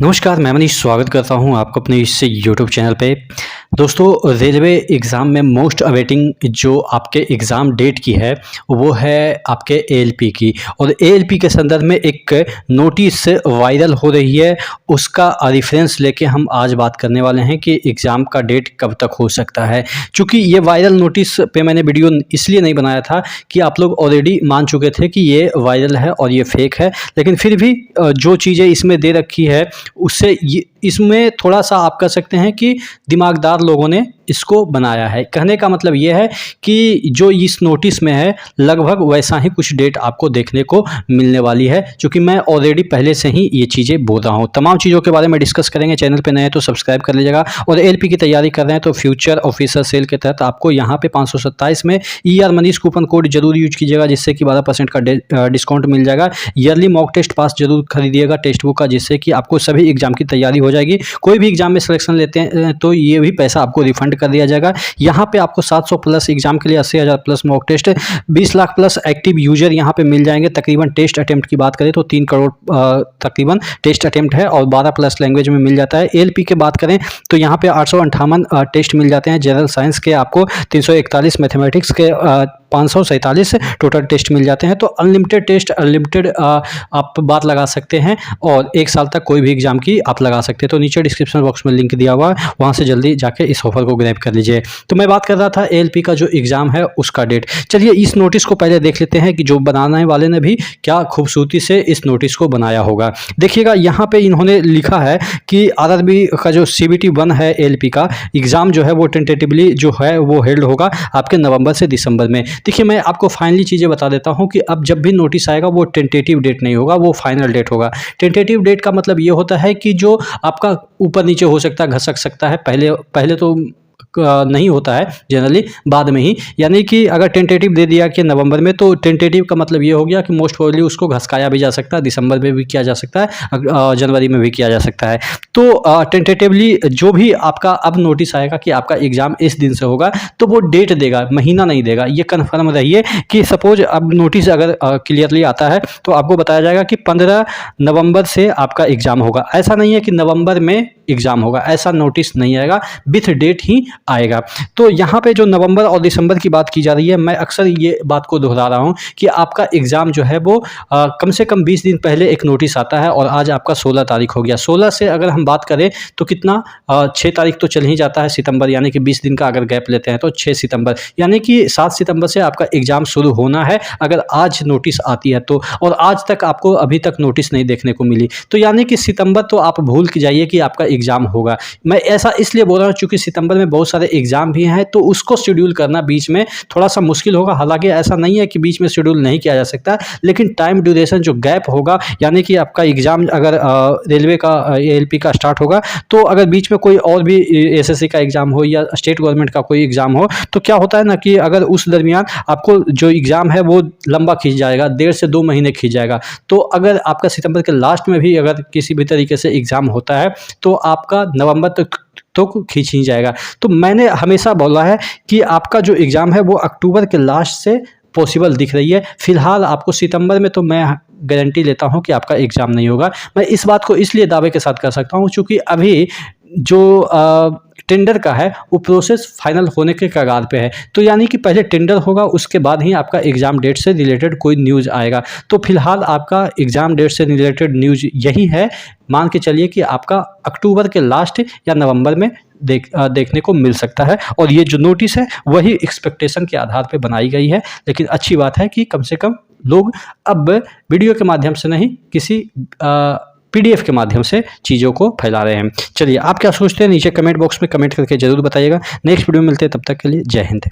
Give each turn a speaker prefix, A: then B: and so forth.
A: नमस्कार, मैं मनीष स्वागत करता हूं आपको अपने इस यूट्यूब चैनल पे। दोस्तों, रेलवे एग्ज़ाम में मोस्ट अवेटिंग जो आपके एग्ज़ाम डेट की है वो है आपके एएलपी की। और एएलपी के संदर्भ में एक नोटिस वायरल हो रही है, उसका रेफरेंस लेके हम आज बात करने वाले हैं कि एग्ज़ाम का डेट कब तक हो सकता है। चूँकि ये वायरल नोटिस पे मैंने वीडियो इसलिए नहीं बनाया था कि आप लोग ऑलरेडी मान चुके थे कि ये वायरल है और ये फेक है, लेकिन फिर भी जो चीज़ें इसमें दे रखी है उससे ये इसमें थोड़ा-सा आप कह सकते हैं कि दिमागदार लोगों ने इसको बनाया है। कहने का मतलब ये है कि जो इस नोटिस में है लगभग वैसा ही कुछ डेट आपको देखने को मिलने वाली है, चूँकि मैं ऑलरेडी पहले से ही ये चीज़ें बोल रहा हूँ। तमाम चीज़ों के बारे में डिस्कस करेंगे। चैनल पे नए हैं तो सब्सक्राइब कर लीजिएगा। और एएलपी की तैयारी कर रहे हैं तो फ्यूचर ऑफिसर सेल के तहत आपको यहाँ पे 527 में ER मनीष कूपन कोड जरूर यूज कीजिएगा, जिससे कि 12% का डिस्काउंट मिल जाएगा। ईयरली मॉक टेस्ट पास जरूर खरीदिएगा टेक्स्ट बुक का, जिससे कि आपको सभी एग्जाम की तैयारी हो जाएगी। कोई भी एग्जाम में सिलेक्शन लेते हैं तो ये भी पैसा आपको रिफंड कर दिया जाएगा। यहाँ पे आपको 700 प्लस एग्जाम के लिए 80,000 plus mock test, 20 lakh plus active user यहाँ पे मिल जाएंगे। तकरीबन टेस्ट अटेम्प्ट की बात करें तो 3 करोड़ तकरीबन टेस्ट अटेम्प्ट है और 12 प्लस लैंग्वेज में मिल जाता है। एएलपी के बात करें तो यहाँ पे 858 टेस्ट मिल जाते हैं। जनरल साइंस के आपको 341, मैथमेटिक्स के 547 टोटल टेस्ट मिल जाते हैं। तो अनलिमिटेड टेस्ट, अनलिमिटेड आप बात लगा सकते हैं और 1 साल तक कोई भी एग्जाम की आप लगा सकते हैं। तो नीचे डिस्क्रिप्शन बॉक्स में लिंक दिया हुआ है, वहाँ से जल्दी जाके इस ऑफर को ग्रैब कर लीजिए। तो मैं बात कर रहा था एएलपी का जो एग्ज़ाम है उसका डेट। चलिए इस नोटिस को पहले देख लेते हैं कि जो बनाने वाले ने भी क्या खूबसूरती से इस नोटिस को बनाया होगा। देखिएगा यहाँ पे इन्होंने लिखा है कि आरआरबी का जो CBT 1 है एएलपी का एग्ज़ाम जो है वो टेंटेटिवली जो है वो हेल्ड होगा आपके नवंबर से दिसंबर में। देखिए मैं आपको फाइनली चीज़ें बता देता हूँ कि अब जब भी नोटिस आएगा वो टेंटेटिव डेट नहीं होगा, वो फाइनल डेट होगा। टेंटेटिव डेट का मतलब ये होता है कि जो आपका ऊपर नीचे हो सकता है, घसक सकता है। पहले तो नहीं होता है जनरली, बाद में ही। यानी कि अगर टेंटेटिव दे दिया कि नवंबर में, तो टेंटेटिव का मतलब ये हो गया कि मोस्ट प्रोबेबली उसको घसकाया भी जा सकता है, दिसंबर में भी किया जा सकता है, जनवरी में भी किया जा सकता है। तो टेंटेटिवली जो भी आपका अब नोटिस आएगा कि आपका एग्ज़ाम इस दिन से होगा तो वो डेट देगा, महीना नहीं देगा। ये कन्फर्म रहिए कि सपोज अब नोटिस अगर क्लियरली आता है तो आपको बताया जाएगा कि 15 नवंबर से आपका एग्ज़ाम होगा। ऐसा नहीं है कि नवंबर में एग्ज़ाम होगा, ऐसा नोटिस नहीं आएगा, विथ डेट ही आएगा। तो यहाँ पे जो नवंबर और दिसंबर की बात की जा रही है, मैं अक्सर ये बात को दोहरा रहा हूँ कि आपका एग्ज़ाम जो है वो कम से कम 20 दिन पहले एक नोटिस आता है और आज आपका 16 तारीख हो गया। 16 से अगर हम बात करें तो कितना 6 तारीख तो चल ही जाता है सितंबर, यानी कि 20 दिन का अगर गैप लेते हैं तो 6 सितंबर, यानी कि 7 सितंबर से आपका एग्ज़ाम शुरू होना है अगर आज नोटिस आती है तो। और आज तक आपको अभी तक नोटिस नहीं देखने को मिली, तो यानी कि सितंबर तो आप भूल के जाइए कि आपका एग्ज़ाम होगा। मैं ऐसा इसलिए बोल रहा हूँ चूँकि सितंबर में बहुत सारे एग्ज़ाम भी हैं, तो उसको शेड्यूल करना बीच में थोड़ा सा मुश्किल होगा। हालांकि ऐसा नहीं है कि बीच में शेड्यूल नहीं किया जा सकता, लेकिन टाइम ड्यूरेशन जो गैप होगा, यानी कि आपका एग्ज़ाम अगर रेलवे का एएलपी का स्टार्ट होगा तो अगर बीच में कोई और भी एसएससी का एग्ज़ाम हो या स्टेट गवर्नमेंट का कोई एग्ज़ाम हो, तो क्या होता है ना कि अगर उस दरमियान आपको जो एग्ज़ाम है वो लंबा खींच जाएगा, 1.5 से 2 महीने खींच जाएगा। तो अगर आपका सितंबर के लास्ट में भी अगर किसी भी तरीके से एग्ज़ाम होता है तो आपका नवंबर तक तो खींच ही जाएगा। तो मैंने हमेशा बोला है कि आपका जो एग्ज़ाम है वो अक्टूबर के लास्ट से पॉसिबल दिख रही है। फिलहाल आपको सितंबर में तो मैं गारंटी लेता हूं कि आपका एग्ज़ाम नहीं होगा। मैं इस बात को इसलिए दावे के साथ कर सकता हूं चूँकि अभी जो टेंडर का है वो प्रोसेस फाइनल होने के कगार पे है। तो यानी कि पहले टेंडर होगा, उसके बाद ही आपका एग्ज़ाम डेट से रिलेटेड कोई न्यूज़ आएगा। तो फिलहाल आपका एग्ज़ाम डेट से रिलेटेड न्यूज़ यही है। मान के चलिए कि आपका अक्टूबर के लास्ट या नवंबर में देखने को मिल सकता है। और ये जो नोटिस है वही एक्सपेक्टेशन के आधार पे बनाई गई है। लेकिन अच्छी बात है कि कम से कम लोग अब वीडियो के माध्यम से नहीं, किसी PDF के माध्यम से चीज़ों को फैला रहे हैं। चलिए आप क्या सोचते हैं नीचे कमेंट बॉक्स में कमेंट करके ज़रूर बताइएगा। नेक्स्ट वीडियो में मिलते हैं, तब तक के लिए जय हिंद।